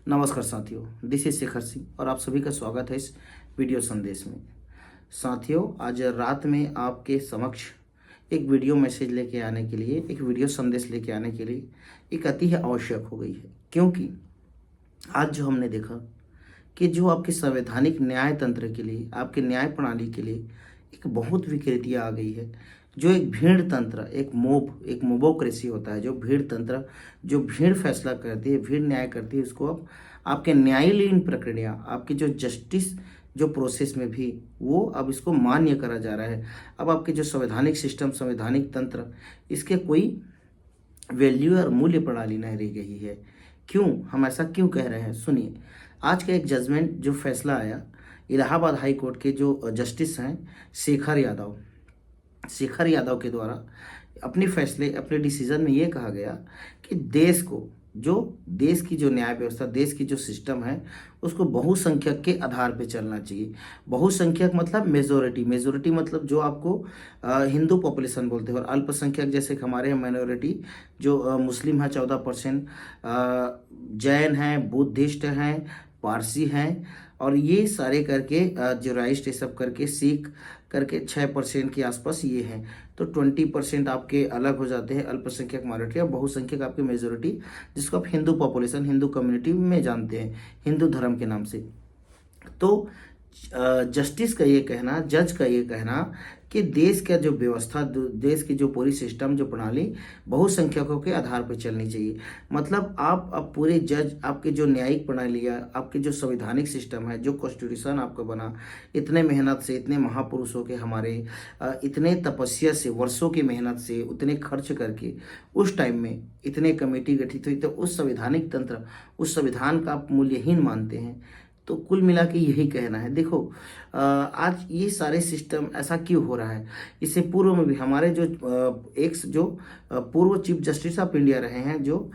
नमस्कार साथियों, this is Shekhar Singh और आप सभी का स्वागत है इस वीडियो संदेश में। साथियों, आज रात में आपके समक्ष एक वीडियो मैसेज लेके आने के लिए, एक वीडियो संदेश लेके आने के लिए एक अति आवश्यक हो गई है, क्योंकि आज जो हमने देखा कि जो आपके संवैधानिक न्याय तंत्र के लिए, आपके न्याय प्रणाली के लिए एक बहुत विकृतियाँ आ गई है। जो एक भीड़ तंत्र, एक मोबोक्रेसी होता है, जो भीड़ तंत्र, जो भीड़ फैसला करती है, भीड़ न्याय करती है, उसको अब आपके न्यायालयीन प्रक्रिया, आपकी जो जस्टिस जो प्रोसेस में भी वो अब इसको मान्य करा जा रहा है। अब आपके जो संवैधानिक सिस्टम, संवैधानिक तंत्र, इसके कोई वैल्यू और मूल्य प्रणाली नहीं रह गई है। क्यों, हम ऐसा क्यों कह रहे हैं? सुनिए, आज का एक जजमेंट जो फैसला आया इलाहाबाद हाई कोर्ट के जो जस्टिस हैं शेखर यादव के द्वारा अपने फैसले, अपने डिसीजन में ये कहा गया कि देश की जो न्याय व्यवस्था, देश की जो सिस्टम है, उसको बहुसंख्यक के आधार पे चलना चाहिए। बहुसंख्यक मतलब मेजोरिटी मतलब जो आपको हिंदू पॉपुलेशन बोलते हैं, और अल्पसंख्यक जैसे कि हमारे यहाँ माइनॉरिटी जो मुस्लिम है 14%, जैन हैं, बुद्धिस्ट हैं, पारसी हैं, और ये सारे करके जोराइस्ट, ये सब करके सिख करके 6% के आसपास ये हैं। तो 20% आपके अलग हो जाते हैं अल्पसंख्यक माइनॉरिटी, और बहुसंख्यक आपकी मेजोरिटी, जिसको आप हिंदू पॉपुलेशन, हिंदू कम्युनिटी में जानते हैं, हिंदू धर्म के नाम से। तो जस्टिस का ये कहना, जज का ये कहना कि देश का जो व्यवस्था, देश की जो पूरी सिस्टम, जो प्रणाली बहुसंख्यकों के आधार पर चलनी चाहिए। मतलब आप अब पूरे जज, आपके जो न्यायिक प्रणाली है, आपके जो संवैधानिक सिस्टम है, जो कॉन्स्टिट्यूशन आपका बना, इतने मेहनत से, इतने महापुरुषों के हमारे इतने तपस्या से, वर्षों की मेहनत से, उतने खर्च करके उस टाइम में इतने कमेटी गठित हुई, तो उस संवैधानिक तंत्र, उस संविधान का आप मूल्यहीन मानते हैं। तो कुल मिला के यही कहना है। देखो, आज ये सारे सिस्टम ऐसा क्यों हो रहा है? इससे पूर्व में भी हमारे जो पूर्व चीफ जस्टिस ऑफ इंडिया रहे हैं, जो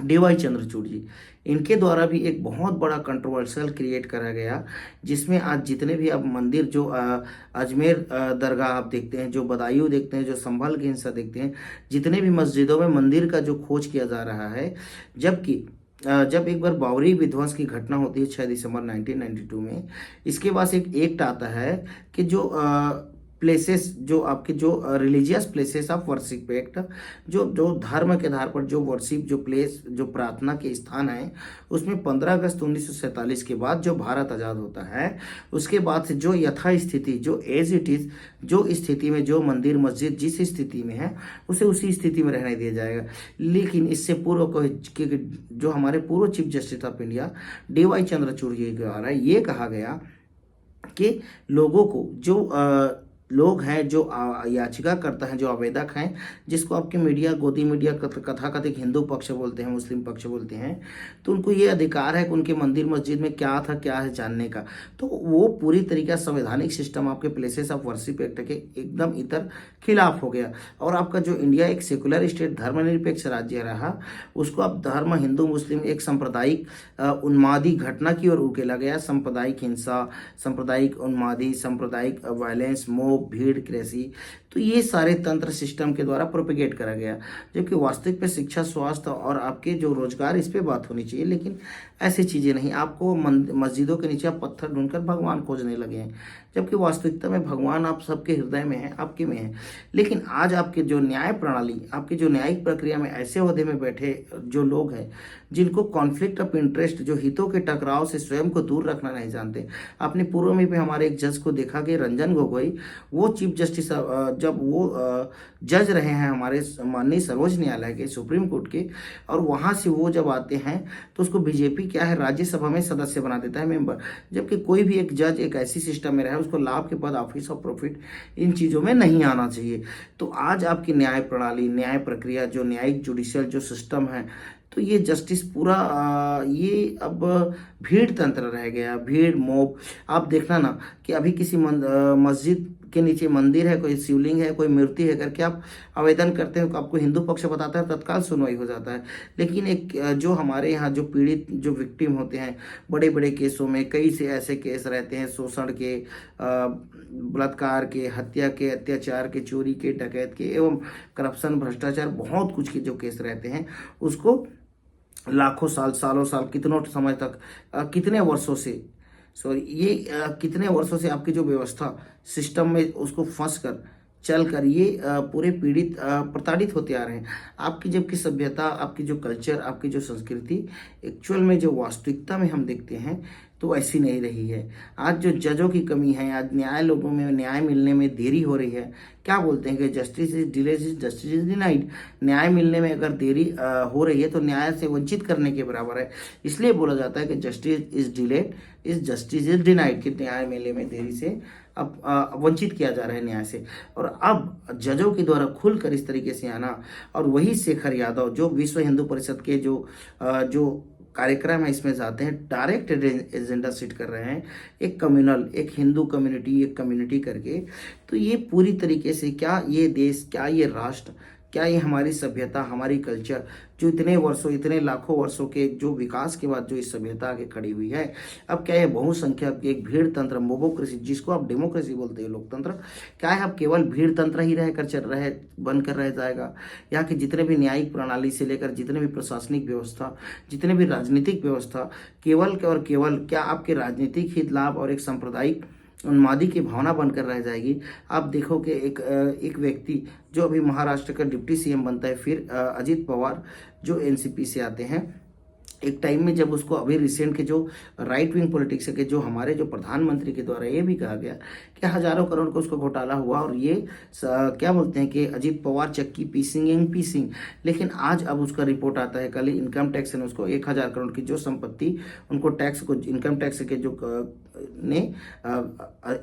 DY चंद्रचूड़ जी, इनके द्वारा भी एक बहुत बड़ा कंट्रोवर्शियल क्रिएट करा गया, जिसमें आज जितने भी अब मंदिर, जो अजमेर दरगाह आप देखते हैं, जो बदायूं देखते हैं, जो संभल की हिंसा देखते हैं, जितने भी मस्जिदों में मंदिर का जो खोज किया जा रहा है, जबकि जब एक बार बावरी विध्वंस की घटना होती है 6 दिसंबर 1992 में, इसके बाद एक एक्ट आता है कि जो प्लेसेस, जो आपके जो religious places of worship act, जो जो धर्म के आधार पर जो वर्शिप, जो प्लेस, जो प्रार्थना के स्थान है, उसमें 15 अगस्त 1947 के बाद जो भारत आज़ाद होता है, उसके बाद से जो यथास्थिति, जो एज इट इज़, जो स्थिति में जो मंदिर मस्जिद जिस स्थिति में है, उसे उसी स्थिति में रहने दिया जाएगा। लेकिन इससे पूर्व को जो हमारे पूर्व chief justice of India DY Chandrachud ji द्वारा ये कहा गया कि लोगों को, जो लोग हैं, जो याचिका करता है, जो आवेदक हैं, जिसको आपके मीडिया, गोदी मीडिया कथाकथित हिंदू पक्ष बोलते हैं, मुस्लिम पक्ष बोलते हैं, तो उनको ये अधिकार है कि उनके मंदिर मस्जिद में क्या था, क्या है, जानने का। तो वो पूरी तरीका संवैधानिक सिस्टम आपके प्लेसेस ऑफ वर्शिप एक्ट के एकदम इतर खिलाफ हो गया। और आपका जो इंडिया एक सेकुलर स्टेट, धर्मनिरपेक्ष राज्य रहा, उसको अब धर्म, हिंदू मुस्लिम, एक सांप्रदायिक उन्मादी घटना की ओर उकेला गया। सांप्रदायिक हिंसा, सांप्रदायिक उन्मादी, सांप्रदायिक वायलेंस, भीड़, कृषि, तो ये सारे तंत्र सिस्टम के द्वारा प्रोपेगेट करा गया। जबकि वास्तविक पे शिक्षा, स्वास्थ्य और आपके जो रोजगार, इस पे बात होनी चाहिए, लेकिन ऐसी चीजें नहीं। आपको मस्जिदों के नीचे आप पत्थर ढूंढकर भगवान खोजने लगे हैं, जबकि वास्तविकता में भगवान आप सबके हृदय में है, आपके में है। लेकिन आज आपके जो न्याय प्रणाली, आपकी जो न्यायिक प्रक्रिया में ऐसे ओहदे में बैठे जो लोग हैं, जिनको कॉन्फ्लिक्ट ऑफ इंटरेस्ट, जो हितों के टकराव से स्वयं को दूर रखना नहीं जानते। आपने पूर्व में भी हमारे एक जज को देखा कि रंजन गोगोई, वो चीफ जस्टिस, जब वो जज रहे हैं हमारे माननीय सर्वोच्च न्यायालय के, सुप्रीम कोर्ट के, और वहां से वो जब आते हैं तो उसको बीजेपी क्या है, राज्यसभा में सदस्य बना देता है, मेंबर। जबकि कोई भी एक जज एक ऐसी सिस्टम में रहे, उसको लाभ के पद, ऑफिस ऑफ प्रॉफिट, इन चीजों में नहीं आना चाहिए। तो आज आपकी न्याय प्रणाली, न्याय प्रक्रिया, जो न्यायिक जुडिशियल जो सिस्टम है, तो ये जस्टिस पूरा ये अब भीड़ तंत्र रह गया, भीड़ मोब। आप देखना ना कि अभी किसी मस्जिद के नीचे मंदिर है, कोई शिवलिंग है, कोई मूर्ति है करके आप आवेदन करते हो, आपको हिंदू पक्ष बताता है, तत्काल सुनवाई हो जाता है। लेकिन एक जो हमारे यहाँ जो पीड़ित, जो विक्टिम होते हैं बड़े बड़े केसों में, कई से ऐसे केस रहते हैं, शोषण के, बलात्कार के, हत्या के, अत्याचार के, चोरी के, डकैत के, एवं करप्शन, भ्रष्टाचार, बहुत कुछ के जो केस रहते हैं, उसको लाखों साल, सालों साल, कितनों समय तक, कितने वर्षों से, सॉरी ये कितने वर्षों से आपकी जो व्यवस्था सिस्टम में उसको फंस कर चल कर ये पूरे पीड़ित प्रताड़ित होते आ रहे हैं। आपकी जबकि सभ्यता, आपकी जो कल्चर, आपकी जो संस्कृति एक्चुअल में जो वास्तविकता में हम देखते हैं तो ऐसी नहीं रही है। आज जो जजों की कमी है, आज न्याय, लोगों में न्याय मिलने में देरी हो रही है। क्या बोलते हैं कि justice is delayed justice is denied. न्याय मिलने में अगर देरी हो रही है तो न्याय से वंचित करने के बराबर है। इसलिए बोला जाता है कि justice is delayed is justice is denied, कि न्याय मिलने में देरी से अब वंचित किया जा रहा है न्याय से। और अब जजों के द्वारा खुलकर इस तरीके से आना, और वही शेखर यादव जो विश्व हिंदू परिषद के जो कार्यक्रम है इसमें जाते हैं, डायरेक्ट एजेंडा सेट कर रहे हैं, एक कम्युनल, एक हिंदू कम्युनिटी, एक कम्युनिटी करके। तो ये पूरी तरीके से क्या ये देश, क्या ये राष्ट्र, क्या ये हमारी सभ्यता, हमारी कल्चर, जो इतने वर्षों, इतने लाखों वर्षों के जो विकास के बाद जो इस सभ्यता आगे खड़ी हुई है, अब क्या ये बहुसंख्यक एक भीड़ तंत्र, मोबोक्रेसी, जिसको आप डेमोक्रेसी बोलते हैं, लोकतंत्र, क्या है अब केवल भीड़ तंत्र ही रहकर चल रहे बनकर रह जाएगा? यहाँ के जितने भी न्यायिक प्रणाली से लेकर जितने भी प्रशासनिक व्यवस्था, जितने भी राजनीतिक व्यवस्था, केवल और केवल क्या आपके राजनीतिक हित लाभ और एक सांप्रदायिक उन्मादी की भावना बनकर रह जाएगी? आप देखो कि एक व्यक्ति जो अभी महाराष्ट्र का डिप्टी सीएम बनता है, फिर अजित पवार जो एनसीपी से आते हैं, एक टाइम में जब उसको, अभी रिसेंट के जो राइट विंग पॉलिटिक्स के जो हमारे जो प्रधानमंत्री के द्वारा ये भी कहा गया कि हजारों करोड़ का उसको घोटाला हुआ, और ये क्या बोलते हैं कि अजीत पवार चक्की पीसिंग एंड पीसिंग। लेकिन आज अब उसका रिपोर्ट आता है, कल इनकम टैक्स ने उसको 1000 करोड़ की जो संपत्ति उनको टैक्स को, इनकम टैक्स के जो ने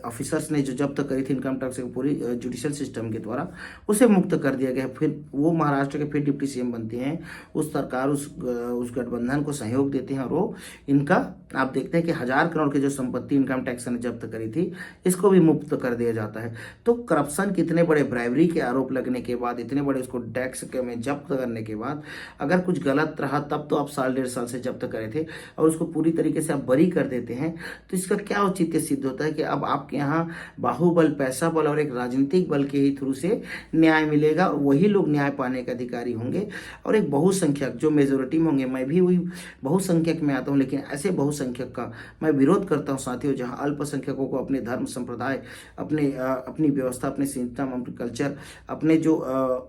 ऑफिसर्स ने जो जब्त करी थी इनकम टैक्स की पूरी जुडिशियल सिस्टम के द्वारा, उसे मुक्त कर दिया गया। फिर वो महाराष्ट्र के फिर डिप्टी सीएम बनते हैं, उस सरकार उस गठबंधन को सहयोग देते हैं, और वो इनका आप देखते हैं कि 1000 करोड़ की जो संपत्ति इनकम टैक्स ने जब्त करी थी इसको भी मुक्त कर दिया जाता है। तो करप्शन, कितने बड़े ब्राइबरी के आरोप लगने के बाद, इतने बड़े उसको टैक्स के में जब्त करने के बाद, अगर कुछ गलत रहा तब तो आप साल 1.5 साल से जब्त करे थे, और उसको पूरी तरीके से आप बरी कर देते हैं, तो इसका क्या औचित्य सिद्ध होता है कि अब आपके यहाँ बाहुबल, पैसा बल और एक राजनीतिक बल के ही थ्रू से न्याय मिलेगा, और वही लोग न्याय पाने के अधिकारी होंगे। और एक बहुसंख्यक जो मेजोरिटी में होंगे, मैं भी वही बहुसंख्यक में आता हूँ, लेकिन ऐसे बहुसंख्यक का मैं विरोध करता हूँ साथियों, जहाँ अल्पसंख्यकों को अपने धर्म संप्रदाय, अपनी व्यवस्था, अपने सिस्टम, अपने कल्चर, अपने जो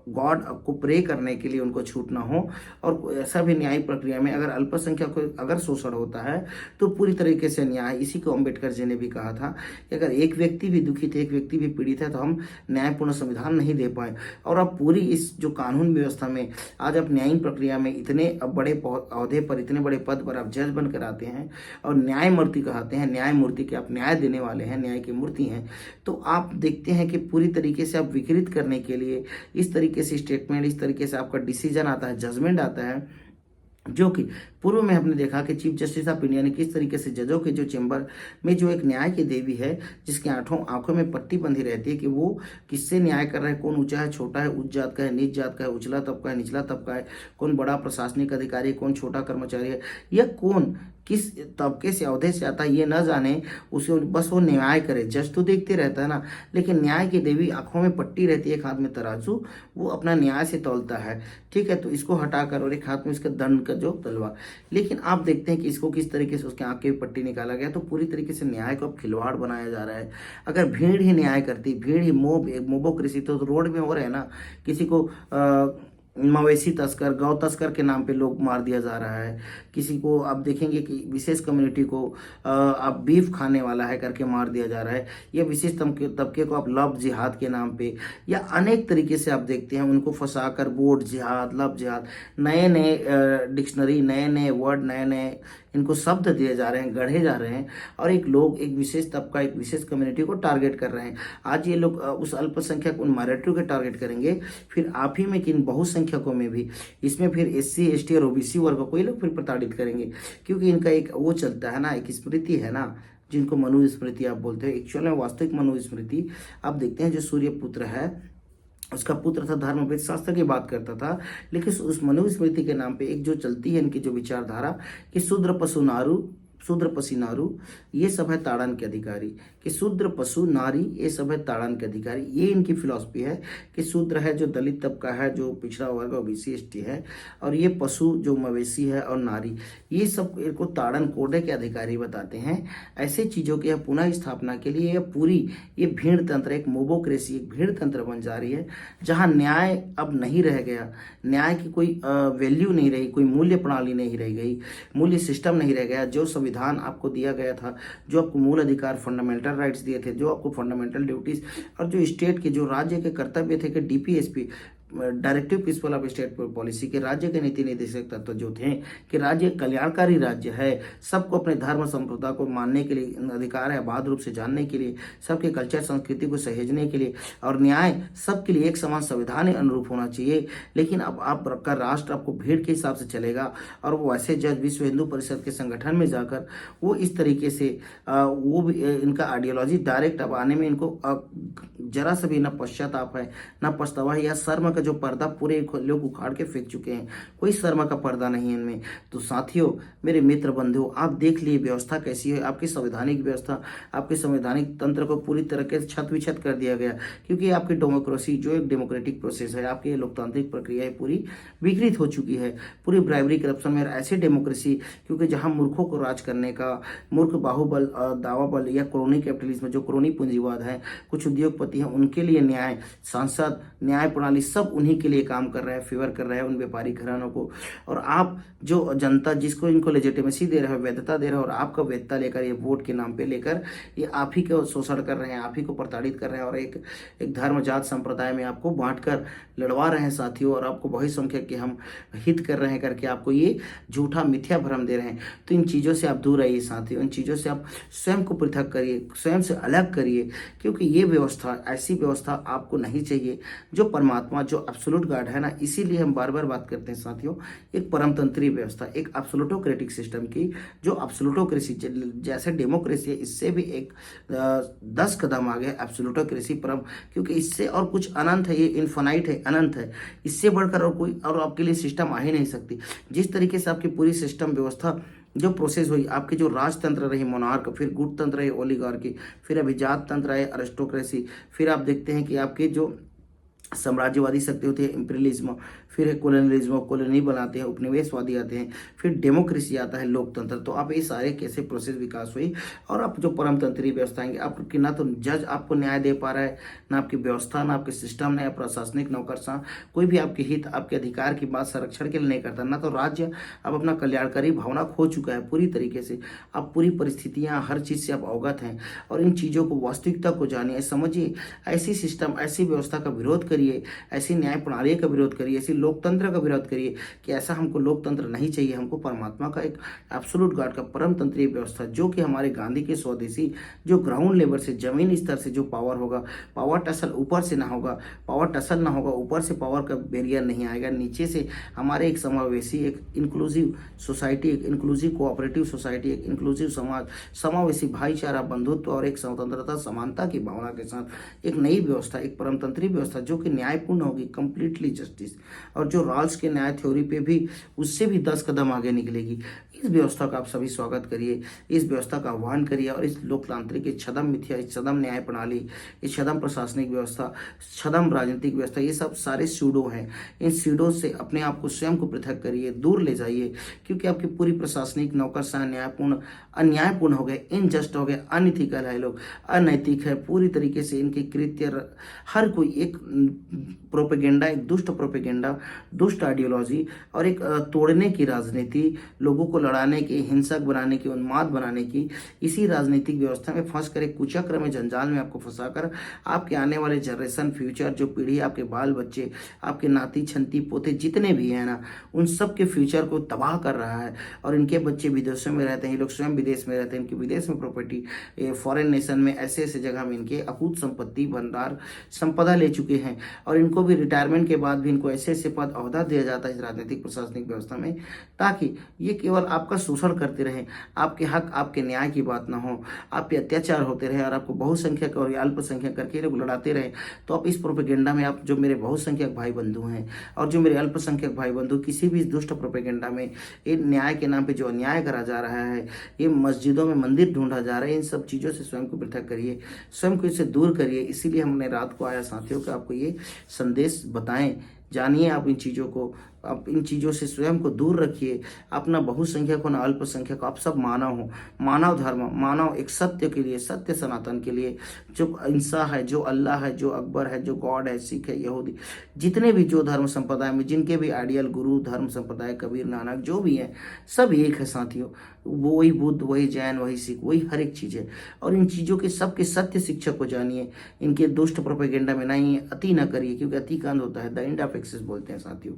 गॉड को प्रे करने के लिए उनको छूट ना हो। और ऐसा भी न्यायिक प्रक्रिया में अगर अल्पसंख्यक को अगर शोषण होता है तो पूरी तरीके से न्याय, इसी को अम्बेडकर जी ने भी कहा था कि अगर एक व्यक्ति भी दुखित है, एक व्यक्ति भी पीड़ित है, तो हम न्यायपूर्ण संविधान नहीं दे पाए। और अब पूरी इस जो कानून व्यवस्था में आज आप न्यायिक प्रक्रिया में इतने बड़े अहदे पर, इतने बड़े पद पर आप जज बनकर आते हैं और न्यायमूर्ति कहते हैं, न्यायमूर्ति के आप न्याय देने वाले हैं, न्याय की मूर्ति हैं, तो आप देखते हैं कि पूरी तरीके से आप विकृत करने के लिए इस तरीके से स्टेटमेंट, इस तरीके से आपका डिसीजन आता है, जजमेंट आता है, जो कि पूर्व में हमने देखा कि चीफ जस्टिस ऑफ इंडिया ने किस तरीके से जजों के जो चेंबर में जो एक न्याय की देवी है, जिसके आंखों में पट्टी बंधी रहती है कि वो किससे न्याय कर रहा है, कौन ऊंचा है, छोटा है, उच्च जात का है, नीच जात का है, उछला तबका है, निचला तबका है, कौन बड़ा प्रशासनिक अधिकारी है, कौन छोटा कर्मचारी है, या कौन किस तबके से, अहदे से आता है, ये न जाने, उसे बस वो न्याय करे। जज तो देखते रहता है ना, लेकिन न्याय की देवी आंखों में पट्टी रहती है, एक हाथ में तराजू, वो अपना न्याय से तौलता है, ठीक है, तो इसको हटाकर, और एक हाथ में इसका दंड का जो तलवार। लेकिन आप देखते हैं कि इसको किस तरीके से उसके आंख की पट्टी निकाला गया, तो पूरी तरीके से न्याय को अब खिलवाड़ बनाया जा रहा है। अगर भीड़ ही न्याय करती, भीड़ ही मोबोक्रेसी, तो रोड में हो रहा है ना, किसी को मवेशी तस्कर, गौ तस्कर के नाम पे लोग मार दिया जा रहा है, किसी को आप देखेंगे कि विशेष कम्युनिटी को आप बीफ खाने वाला है करके मार दिया जा रहा है, या विशेष तबके को आप लव जिहाद के नाम पे, या अनेक तरीके से आप देखते हैं उनको फंसाकर वोट जिहाद, लव जिहाद, नए नए डिक्शनरी, नए नए वर्ड, नए नए इनको शब्द दिए जा रहे हैं, गढ़े जा रहे हैं, और एक लोग, एक विशेष तबका, एक विशेष कम्युनिटी को टारगेट कर रहे हैं। आज ये लोग उस अल्पसंख्यक, उन माइनॉरिटी को टारगेट करेंगे, फिर आप ही में किन बहुसंख्यकों में भी, इसमें फिर SC ST और OBC वर्ग को ये लोग फिर प्रताड़ित करेंगे, क्योंकि इनका एक वो चलता है ना, एक स्मृति है ना, जिनको मनुस्मृति आप बोलते हो, एक्चुअल में वास्तविक मनुस्मृति आप देखते हैं, जो सूर्य पुत्र है उसका पुत्र था, धर्मवेद शास्त्र की बात करता था, लेकिन उस मनुस्मृति के नाम पे एक जो चलती है इनकी जो विचारधारा कि शूद्र पशु नारू शूद्र पशु नारू, ये सब है ताड़न के अधिकारी। कि शूद्र पशु नारी ये सब है ताड़न के अधिकारी। ये इनकी फिलॉसफी है कि शूद्र है जो दलित तबका है, जो पिछड़ा वर्ग ओबीसी एसटी है, और ये पशु जो मवेशी है और नारी, ये सब इनको ताड़न कोडे के अधिकारी बताते हैं। ऐसे चीज़ों की पुनः स्थापना के लिए ये भीड़ तंत्र, एक मोबोक्रेसी, एक भीड़ तंत्र बन जा रही है, जहाँ न्याय अब नहीं रह गया, न्याय की कोई वैल्यू नहीं रही, कोई मूल्य प्रणाली नहीं रह गई, मूल्य सिस्टम नहीं रह गया। जो संविधान आपको दिया गया था, जो आपको मूल अधिकार फंडामेंटल राइट्स दिए थे, जो आपको फंडामेंटल ड्यूटीज और जो स्टेट के, जो राज्य के कर्तव्य थे कि DPSP, directive principle of state policy के, राज्य के नीति निर्देशक तत्व जो थे कि राज्य कल्याणकारी राज्य है, सबको अपने धर्म संप्रदाय को मानने के लिए अधिकार है, अबाध रूप से जानने के लिए, सबके कल्चर संस्कृति को सहेजने के लिए, और न्याय सबके लिए एक समान संविधान अनुरूप होना चाहिए। लेकिन अब आपका राष्ट्र आपको भीड़ के हिसाब से चलेगा, और वो ऐसे जज विश्व हिंदू परिषद के संगठन में जाकर वो इस तरीके से वो भी इनका आइडियोलॉजी डायरेक्ट अब आने में इनको जरा से भी ना पश्चाताप है, ना पछतावा है, या शर्म का जो पर्दा पूरे लोग उखाड़ के फेंक चुके हैं, कोई शर्म का पर्दा नहीं है इनमें। तो साथियों, मेरे मित्र बंधुओं, आप देख लिए व्यवस्था कैसी है, आपकी संवैधानिक व्यवस्था, आपके संवैधानिक तंत्र को पूरी तरह से छत विछत कर दिया गया, क्योंकि आपकी डेमोक्रेसी जो एक डेमोक्रेटिक प्रोसेस है, आपकी लोकतांत्रिक प्रक्रिया पूरी विकृत हो चुकी है, पूरी ब्राइबरी करप्शन में। ऐसी डेमोक्रेसी क्योंकि जहां मूर्खों को राज करने का, मूर्ख बाहुबल दावा बल या क्रोनी कैपिटलिज्म, जो क्रोनी पूंजीवाद है, कुछ उद्योगपति हैं, उनके लिए न्याय, सांसद, न्याय प्रणाली सब उन्हीं के लिए काम कर रहा है, फेवर कर रहा है उन व्यापारी घरानों को। और आप जो जनता जिसको इनको लेजिटिमेसी दे रहा है, वैधता दे रहा है, और आपका वैधता लेकर, ये वोट के नाम पे लेकर ये आप ही को शोषण कर रहे हैं, आप ही को प्रताड़ित कर रहे हैं, और एक धर्म जात संप्रदाय में आपको बांटकर लड़वा रहे हैं साथियों, और आपको बहुसंख्यक के हम हित कर रहे हैं करके आपको ये झूठा मिथ्या भ्रम दे रहे हैं। तो इन चीज़ों से आप दूर रहिए साथियों, इन चीज़ों से आप स्वयं को पृथक करिए, स्वयं से अलग करिए, क्योंकि ये व्यवस्था, ऐसी व्यवस्था आपको नहीं चाहिए। जो परमात्मा, जो एब्सोल्यूट गॉड है ना, इसीलिए हम बार बार बात करते हैं साथियों, एक परमतंत्री व्यवस्था, एक एब्सोल्यूटोक्रेटिक सिस्टम की, जो एब्सोल्यूटोक्रेसी जैसे डेमोक्रेसी है, इससे भी एक 10 कदम आगे एब्सोल्यूटोक्रेसी परम, क्योंकि इससे और कुछ अनंत है, ये इन्फिनाइट है, अनंत है, इससे बढ़कर और कोई और आपके लिए सिस्टम आ ही नहीं सकती। जिस तरीके से आपकी पूरी सिस्टम व्यवस्था जो प्रोसेस हुई, आपके जो राजतंत्र रही मोनार्क, फिर गुटतंत्र रहे ओलिगार्की, फिर अभिजात तंत्र रहे अरिस्टोक्रेसी, फिर आप देखते हैं कि आपके जो साम्राज्यवादी शक्ति होती है इंपीरियलिज्म, फिर है कोलोनियलिज्म, कॉलोनी बनाते हैं, उपनिवेशवादी आते हैं, फिर डेमोक्रेसी आता है, लोकतंत्र। तो आप ये सारे कैसे प्रोसेस विकास हुई, और आप जो परमतंत्री व्यवस्था आएंगे, आपकी ना तो जज आपको न्याय दे पा रहा है, ना आपकी व्यवस्था, ना आपके सिस्टम, ना प्रशासनिक नौकरशाह, कोई भी आपके हित, आपके अधिकार की बात संरक्षण के लिए नहीं करता, ना तो राज्य अब अपना कल्याणकारी भावना खो चुका है पूरी तरीके से। आप पूरी परिस्थितियाँ, हर चीज़ से आप अवगत हैं, और इन चीज़ों को, वास्तविकता को जानिए, समझिए। ऐसी सिस्टम, ऐसी व्यवस्था का विरोध करिए, ऐसी न्याय प्रणाली का विरोध करिए, ऐसी लोकतंत्र का विरोध करिए कि ऐसा हमको लोकतंत्र नहीं चाहिए, हमको परमात्मा का एक एब्सोल्यूट गॉड का परमतंत्रीय व्यवस्था, जो कि हमारे गांधी के स्वदेशी, जो ग्राउंड लेवल से, जमीन स्तर से जो पावर होगा, पावर टसल ऊपर से ना होगा, पावर टसल ना होगा, ऊपर से पावर का बैरियर नहीं आएगा, नीचे से हमारे एक समावेशी, एक इंक्लूसिव सोसाइटी, एक इंक्लूसिव कोऑपरेटिव सोसाइटी, एक इंक्लूसिव समाज, समावेशी भाईचारा, बंधुत्व और एक स्वतंत्रता, समानता की भावना के साथ एक नई व्यवस्था, एक परमतंत्री व्यवस्था, जो कि न्यायपूर्ण होगी, कंप्लीटली जस्टिस, और जो रॉल्स के न्याय थ्योरी पे भी उससे भी 10 कदम आगे निकलेगी। इस व्यवस्था का आप सभी स्वागत करिए, इस व्यवस्था का आह्वान करिए, और इस लोकतांत्रिक, इस छदम मिथ्या, इस छदम न्याय प्रणाली, इस छदम प्रशासनिक व्यवस्था, छदम राजनीतिक व्यवस्था, ये सब सारे सूडो हैं। इन सूडो से अपने आप को, स्वयं को पृथक करिए, दूर ले जाइए, क्योंकि आपकी पूरी प्रशासनिक नौकरशाह न्यायपूर्ण, अन्यायपूर्ण हो गए, इनजस्ट हो गए, अनइथिकल है, लोग अनैतिक है पूरी तरीके से। इनके कृत्य, हर कोई एक प्रोपेगेंडा, एक दुष्ट प्रोपेगेंडा, दुष्ट आइडियोलॉजी, और एक तोड़ने की राजनीति, लोगों को लड़ाने की, हिंसक बनाने की, उन्माद बनाने की, इसी राजनीतिक व्यवस्था में फंस कर, एक कुचक्र में, जंजाल में आपको फंसाकर आपके आने वाले जनरेशन, फ्यूचर, जो पीढ़ी, आपके बाल बच्चे, आपके नाती छंती पोते जितने भी हैं ना, उन सब के फ्यूचर को तबाह कर रहा है। और इनके बच्चे विदेशों में रहते हैं, ये लोग स्वयं विदेश में रहते हैं, इनकी विदेश में प्रॉपर्टी, फॉरेन नेशन में, ऐसे ऐसे जगह में इनके अकूत संपत्ति भंडार संपदा ले चुके हैं, और इनको भी रिटायरमेंट के बाद भी इनको ऐसे ऐसे पद ओहदा दिया जाता है इस राजनीतिक प्रशासनिक व्यवस्था में, ताकि ये केवल आपका शोषण करते रहे, आपके हक आपके न्याय की बात ना हो, आप पे अत्याचार होते रहे और आपको बहुसंख्यक और अल्पसंख्यक करके लोग लड़ाते रहे। तो आप इस प्रोपेगेंडा में, आप जो मेरे बहुसंख्यक भाई बंधु हैं और जो मेरे अल्पसंख्यक भाई बंधु, किसी भी दुष्ट प्रोपेगेंडा में इन न्याय के नाम पे जो अन्याय करा जा रहा है, ये मस्जिदों में मंदिर ढूंढा जा रहा है, इन सब चीज़ों से स्वयं को पृथक करिए, स्वयं को इससे दूर करिए। इसीलिए हमने रात को आया साथियों कि आपको ये संदेश बताएं। जानिए आप इन चीज़ों को, आप इन चीज़ों से स्वयं को दूर रखिए। अपना बहुसंख्यक हो ना अल्पसंख्यक, आप सब मानव हो, मानव धर्म, मानव एक सत्य के लिए, सत्य सनातन के लिए, जो इंसा है, जो अल्लाह है, जो अकबर है, जो गॉड है, सिख है, यहूदी, जितने भी जो धर्म संप्रदाय में जिनके भी आइडियल गुरु धर्म संप्रदाय, कबीर, नानक, जो भी है, सब एक है साथियों। वो वही बुद्ध, वही जैन, वही सिख, वही हर एक चीज़ है। और इन चीज़ों के सबके सत्य शिक्षा को जानिए, इनके दुष्ट प्रोपेगेंडा में नहीं अति ना करिए, क्योंकि अति का अंत होता है, द एंड ऑफ एक्सेस बोलते हैं साथियों।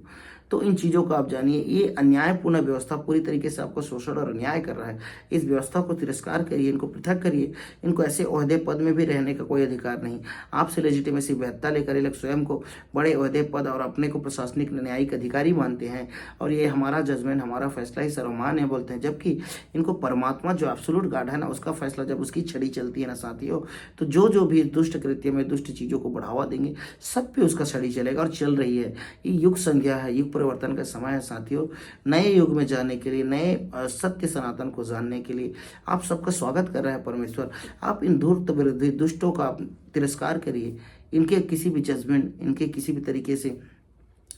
तो इन चीज़ों को आप जानिए। ये अन्यायपूर्ण व्यवस्था पूरी तरीके से आपको शोषण और अन्याय कर रहा है। इस व्यवस्था को तिरस्कार करिए, इनको पृथक करिए। इनको ऐसे ओहदे पद में भी रहने का कोई अधिकार नहीं। आपसे लेजिटिमेसी वैधता लेकर ये लोग स्वयं को बड़े ओहदे पद और अपने को प्रशासनिक न्यायिक अधिकारी मानते हैं, और ये हमारा जजमेंट, हमारा फैसला ही सर्वमान्य बोलते हैं। जबकि इनको परमात्मा जो एब्सोल्यूट गॉड है ना, उसका फैसला जब उसकी छड़ी चलती है ना साथियों, तो जो जो भी दुष्ट कृत्य में दुष्ट चीज़ों को बढ़ावा देंगे, सब पे उसका छड़ी चलेगा, और चल रही है। ये युग संज्ञा है, युग परिवर्तन का समय है साथियों। नए युग में जाने के लिए, नए सत्य सनातन को जानने के लिए आप सबका स्वागत कर रहा है परमेश्वर। आप इन धूर्त विरोधी दुष्टों का तिरस्कार करिए। इनके किसी भी जजमेंट, इनके किसी भी तरीके से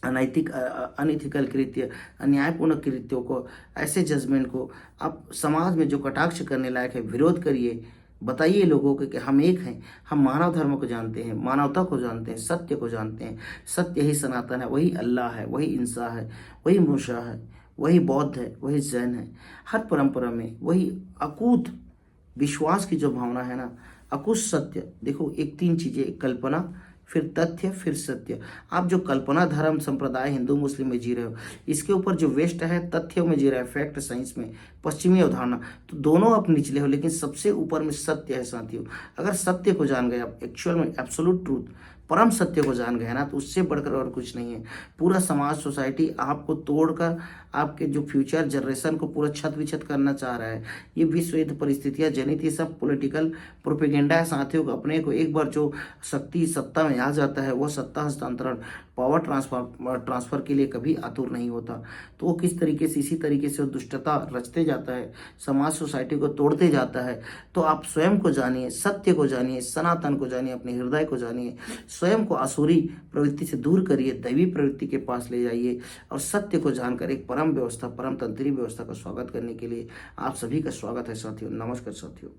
अनैतिक, अनइथिकल कृत्य, अन्यायपूर्ण कृत्यों को, ऐसे जजमेंट को आप समाज में जो कटाक्ष करने लायक है, विरोध करिए। बताइए लोगों को कि हम एक हैं, हम मानव धर्म को जानते हैं, मानवता को जानते हैं, सत्य को जानते हैं। सत्य ही सनातन है, वही अल्लाह है, वही इंसा है, वही मूसा है, वही बौद्ध है, वही जैन है। हर परंपरा में वही अकूत विश्वास की जो भावना है ना, अकुश सत्य। देखो, एक तीन चीजें, एक कल्पना, फिर तथ्य, फिर सत्य। आप जो कल्पना धर्म संप्रदाय हिंदू मुस्लिम में जी रहे हो, इसके ऊपर जो वेस्ट है तथ्यों में जी रहा है, फैक्ट साइंस में, पश्चिमी अवधारणा, तो दोनों आप निचले हो, लेकिन सबसे ऊपर में सत्य है साथियों। अगर सत्य को जान गए आप, एक्चुअल में एब्सोल्यूट ट्रूथ, परम सत्य को जान गए ना, तो उससे बढ़कर और कुछ नहीं है। पूरा समाज, सोसाइटी आपको तोड़कर आपके जो फ्यूचर जनरेशन को पूरा छत विछत करना चाह रहा है। ये विश्व युद्ध परिस्थितियां जनित, ये सब पॉलिटिकल प्रोपेगेंडा है साथियों को। अपने को एक बार जो शक्ति सत्ता में आ जाता है, वो सत्ता हस्तांतरण, पावर ट्रांसफर के लिए कभी आतुर नहीं होता। तो वो किस तरीके से, इसी तरीके से वो दुष्टता रचते जाता है, समाज सोसाइटी को तोड़ते जाता है। तो आप स्वयं को जानिए, सत्य को जानिए, सनातन को जानिए, अपने हृदय को जानिए। स्वयं को आसुरी प्रवृत्ति से दूर करिए, दैवी प्रवृत्ति के पास ले जाइए, और सत्य को जानकर एक परम व्यवस्था, परम तंत्री व्यवस्था का स्वागत करने के लिए आप सभी का स्वागत है साथियों। नमस्कार साथियों।